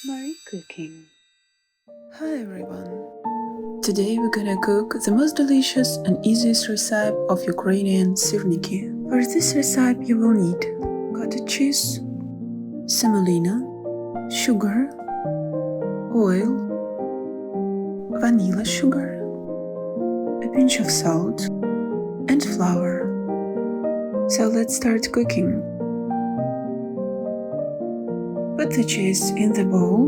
Mariecooking. Hi everyone! Today we're gonna cook the most delicious and easiest recipe of Ukrainian Syrniki. For this recipe you will need cottage cheese, semolina, sugar, oil, vanilla sugar, a pinch of salt, and flour. So let's start cooking. Put the cheese in the bowl.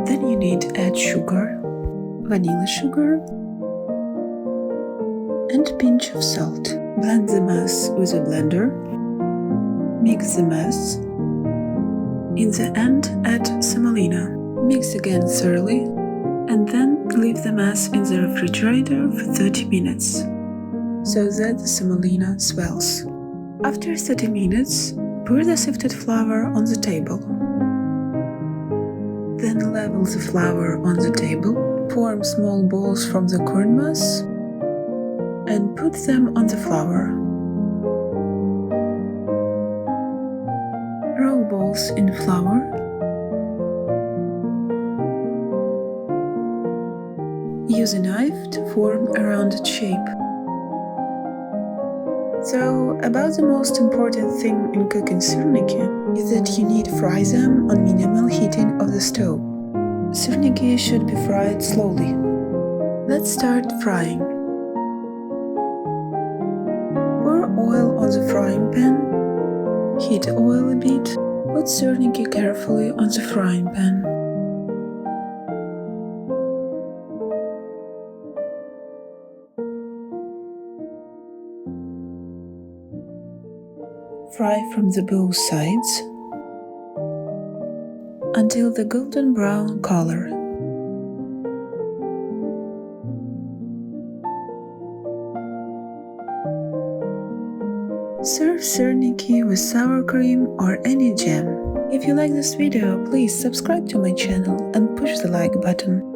Then you need to add sugar, vanilla sugar, and a pinch of salt. Blend the mass with a blender. Mix the mass. In the end, add semolina. Mix again thoroughly, and then leave the mass in the refrigerator for 30 minutes, so that the semolina swells. After 30 minutes, pour the sifted flour on the table. Then level the flour on the table, form small balls from the corn mass, and put them on the flour. Roll balls in flour. Use a knife to form a rounded shape. So, about the most important thing in cooking syrniki is that you need to fry them on minimal heating of the stove. Syrniki should be fried slowly. Let's start frying. Pour oil on the frying pan. Heat oil a bit. Put syrniki carefully on the frying pan. Fry from the both sides until the golden brown color. Serve syrniki with sour cream or any jam. If you like this video, please subscribe to my channel and push the like button.